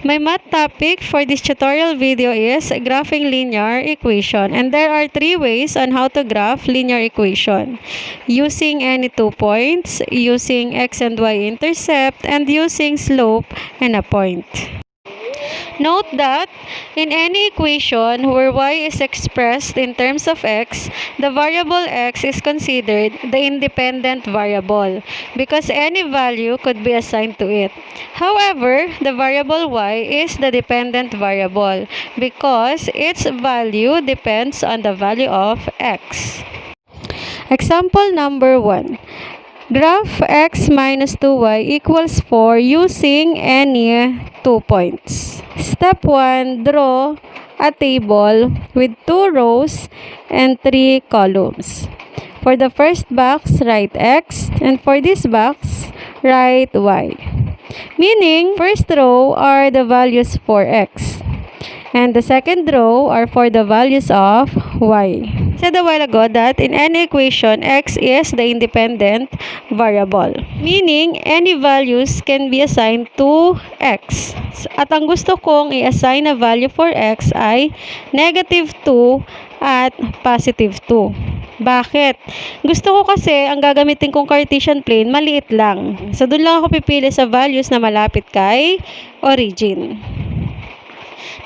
My math topic for this tutorial video is graphing linear equation, and there are 3 ways on how to graph linear equation: using any 2 points, using x and y intercept, and using slope and a point. Note that in any equation where y is expressed in terms of x, the variable x is considered the independent variable because any value could be assigned to it. However, the variable y is the dependent variable because its value depends on the value of x. Example number 1. Graph x minus 2y equals 4 using any 2 points. Step 1. Draw a table with 2 rows and 3 columns. For the first box, write x, and for this box, write y. Meaning, first row are the values for x, and the second row are for the values of y. I said a while ago that in any equation, x is the independent variable. Meaning, any values can be assigned to x. At ang gusto kong i-assign na value for x ay negative 2 at positive 2. Bakit? Gusto ko kasi ang gagamitin kong Cartesian plane maliit lang. So, doon lang ako pipili sa values na malapit kay origin.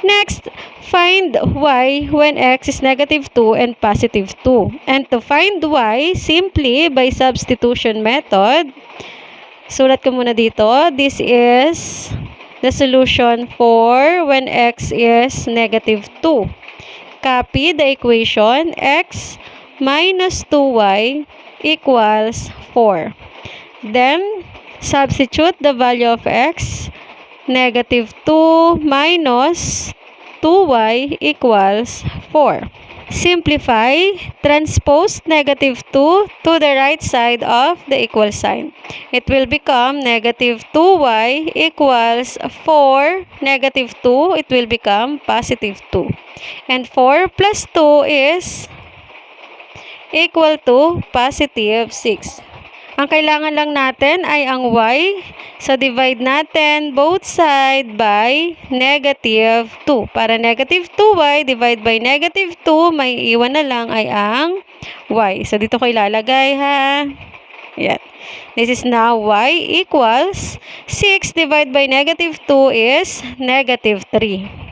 Next, find y when x is negative 2 and positive 2. And to find y, simply by substitution method, sulat ko muna dito, this is the solution for when x is negative 2. Copy the equation, x minus 2y equals 4. Then, substitute the value of x, negative 2 minus 2y equals 4. Simplify, transpose negative 2 to the right side of the equal sign. It will become negative 2y equals 4, negative 2, it will become positive 2. And 4 plus 2 is equal to positive 6. Ang kailangan lang natin ay ang y. So, divide natin both side by negative 2. Para negative 2y, divide by negative 2, may iwan na lang ay ang y. So, dito ko ilalagay, ha? Yan. This is now y equals 6 divided by negative 2 is negative 3.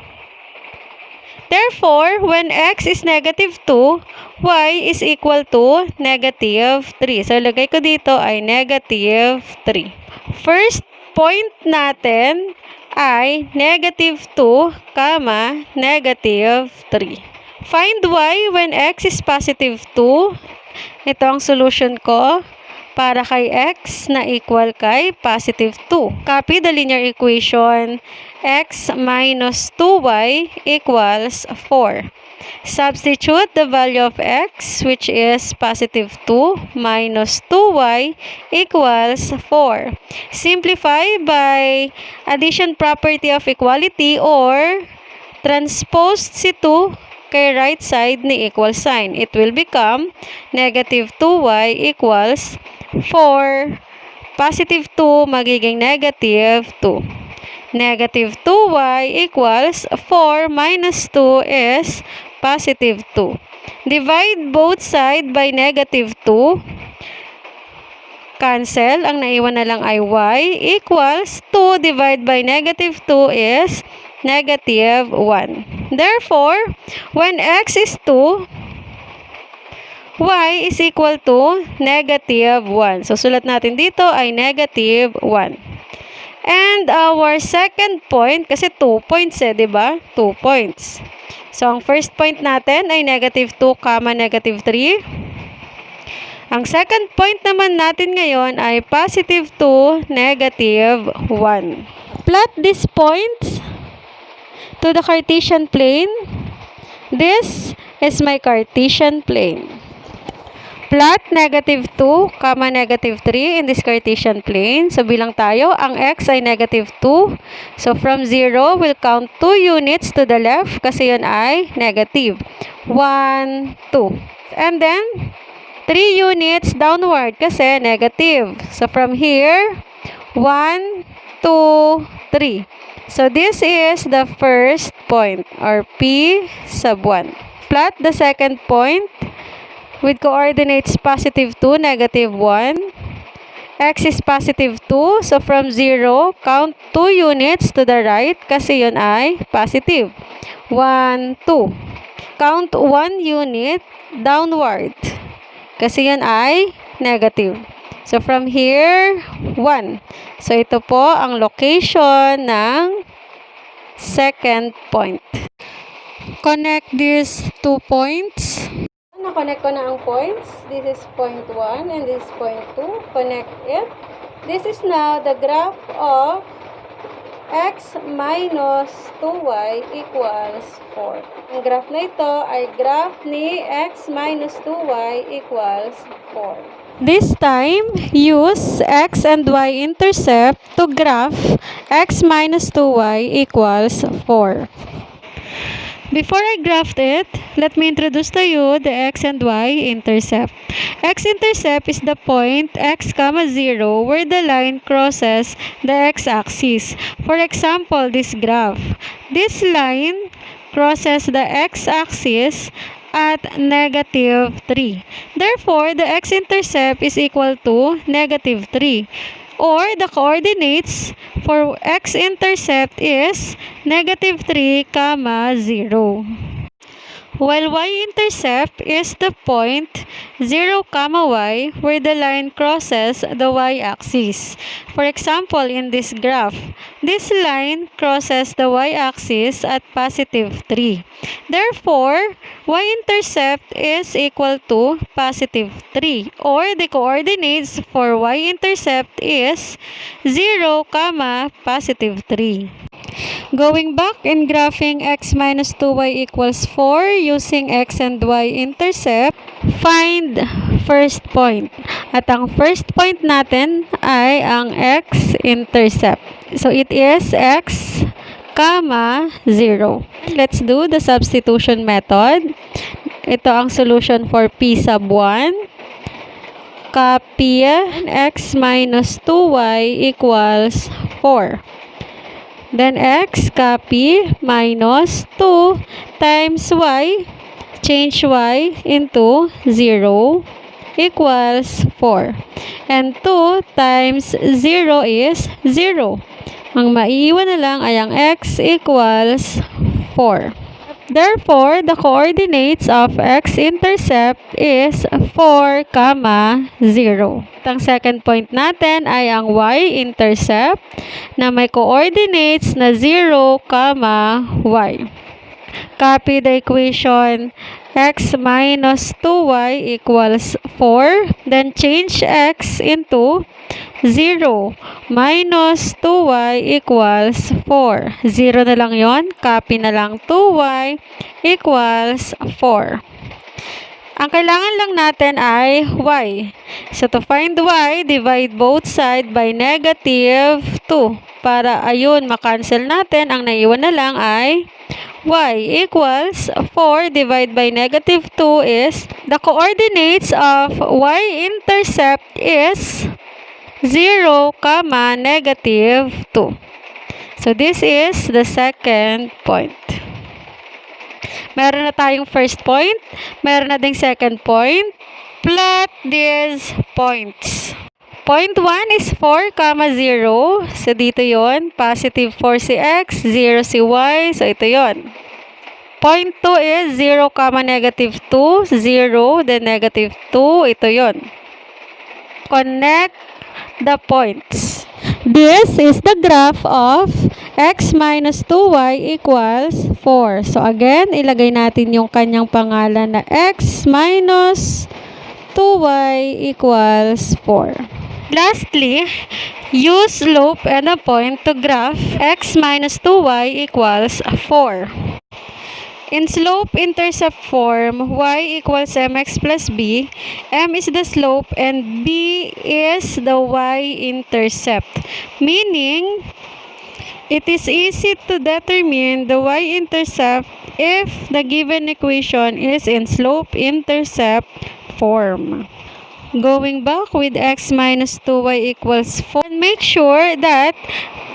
Therefore, when x is negative 2, y is equal to negative 3. So, lagay ko dito ay negative 3. First point natin ay negative 2, negative 3. Find y when x is positive 2. Ito ang solution ko para kay x na equal kay positive 2. Copy the linear equation, x minus 2y equals 4. Substitute the value of x, which is positive 2, minus 2y equals 4. Simplify by addition property of equality or transpose si 2 kay right side ni equal sign. It will become negative 2y equals 4. Positive 2 magiging negative 2. Negative 2y equals 4 minus 2 is positive 2. Divide both side by negative 2. Cancel. Ang naiwan na lang ay y equals 2 divided by negative 2 is negative 1. Therefore, when x is 2, y is equal to negative 1. So, sulat natin dito ay negative 1. And our second point, kasi 2 points diba? 2 points. So, ang first point natin ay negative 2, negative 3. Ang second point naman natin ngayon ay positive 2, negative 1. Plot these points to the Cartesian plane. This is my Cartesian plane. Plot negative 2, negative 3 in this Cartesian plane. So, bilang tayo, ang x ay negative 2. So, from 0, we'll count 2 units to the left kasi yun ay negative. 1, 2. And then, 3 units downward kasi negative. So, from here, 1, 2, 3. So this is the first point, or P sub 1. Plot the second point with coordinates positive 2, negative 1. X is positive 2. So from 0, count 2 units to the right kasi yun ay positive. 1, 2. Count 1 unit downward kasi yun ay negative. So from here, 1. So ito po ang location ng second point. Connect these 2 points. Na-connect ko na ang points. This is point 1 and this is point 2. Connect it. This is now the graph of x minus 2y equals 4. Ang graph na ito ay graph ni x minus 2y equals 4. This time, use x and y intercept to graph x minus 2y equals 4. Before I graph it, let me introduce to you the x and y intercept. X-intercept is the point x, 0 where the line crosses the x-axis. For example, this graph. This line crosses the x-axis at negative 3. Therefore, the x-intercept is equal to negative 3. Or the coordinates for x-intercept is negative 3, 0. While y-intercept is the point 0, y where the line crosses the y-axis. For example, in this graph, this line crosses the y-axis at positive 3. Therefore, y-intercept is equal to positive 3, or the coordinates for y-intercept is 0, positive 3. Going back in graphing x minus 2y equals 4 using x and y intercept, find first point. At ang first point natin ay ang x-intercept. So it is x, 0. Let's do the substitution method. Ito ang solution for P sub 1. Copy x minus 2y equals 4. Then x, copy, minus 2 times y, change y into 0, equals 4. And 2 times 0 is 0. Ang maiiwan na lang ay ang x equals 4. Therefore, the coordinates of x-intercept is 4, 0. Ang second point natin ay ang y-intercept na may coordinates na 0, y. Copy the equation x minus 2y equals 4. Then change x into 0 minus 2y equals 4. 0 na lang yon. Copy na lang 2y equals 4. Ang kailangan lang natin ay y. So to find y, divide both sides by negative 2. Para ayun, makancel natin. Ang naiwan na lang ay y equals 4 divided by negative 2 is the coordinates of y-intercept is 0, negative 2. So this is the second point. Meron na tayong first point. Meron na ding second point. Plot these points. Point 1 is 4, 0. So dito yon, positive 4 si x, 0 si y. So ito yon. Point 2 is 0, negative 2, 0, then negative 2. Ito yon. Connect the points. This is the graph of x minus 2y equals 4. So again, ilagay natin yung kanyang pangalan na x minus 2y equals 4. Lastly, use slope and a point to graph x minus 2y equals 4. In slope-intercept form, y equals mx plus b. M is the slope and b is the y-intercept. Meaning, it is easy to determine the y-intercept if the given equation is in slope-intercept form. Going back with x minus 2y equals 4. And make sure that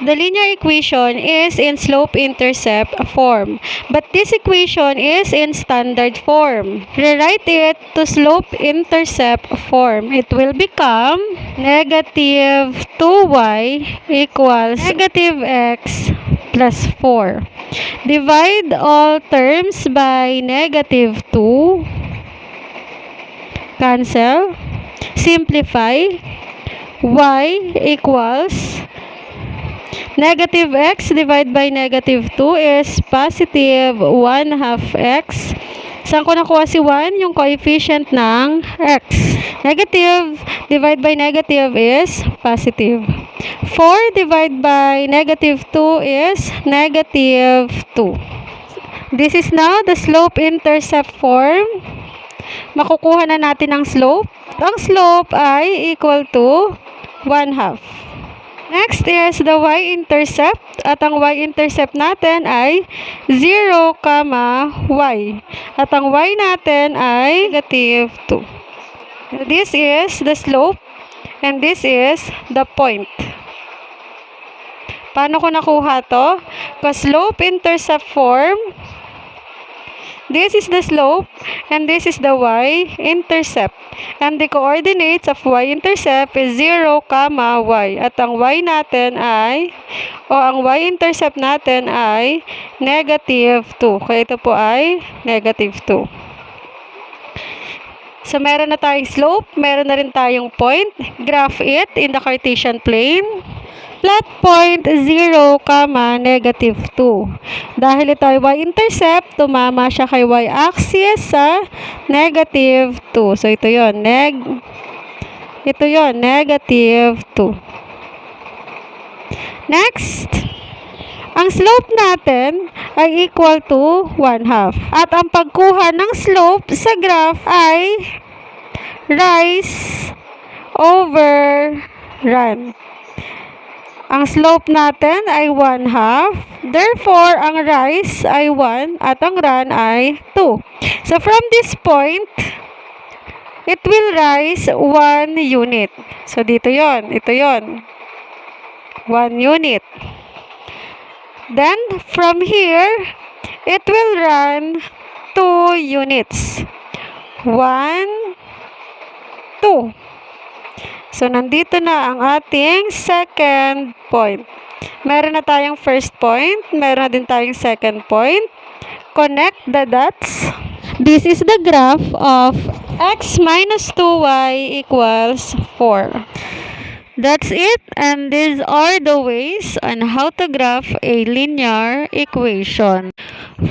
the linear equation is in slope-intercept form. But this equation is in standard form. Rewrite it to slope-intercept form. It will become negative 2y equals negative x plus 4. Divide all terms by negative 2. Cancel. Simplify. Y equals negative x divided by negative 2 is positive 1/2 x. Saan ko nakuha si 1? Yung coefficient ng x. Negative divided by negative is positive. 4 divided by negative 2 is negative 2. This is now the slope-intercept form. Makukuha na natin ang slope. Ang slope ay equal to 1/2. Next is the y-intercept. At ang y-intercept natin ay 0, y. At ang y natin ay negative 2. This is the slope and this is the point. Paano ko nakuha to? Because slope-intercept form, this is the slope and this is the y-intercept. And the coordinates of y-intercept is 0, y. At ang y natin ay, ang y-intercept natin ay negative 2. Kaya ito po ay negative 2. So, meron na tayong slope, meron na rin tayong point. Graph it in the Cartesian plane. Plot point 0, negative 2. Dahil ito ay y-intercept, tumama siya kay y-axis sa negative 2. So, ito yon negative 2. Next, ang slope natin ay equal to 1/2. At ang pagkuha ng slope sa graph ay rise over run. Ang slope natin ay 1/2. Therefore, ang rise ay 1 at ang run ay 2. So, from this point, it will rise 1 unit. So, dito yon. Ito yon. 1 unit. Then, from here, it will run 2 units. 1, 2. So, nandito na ang ating second point. Meron na tayong first point. Meron na din tayong second point. Connect the dots. This is the graph of x minus 2y equals 4. That's it, and these are the ways on how to graph a linear equation.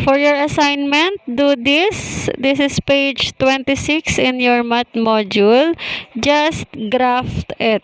For your assignment, do this. This is page 26 in your math module. Just graph it.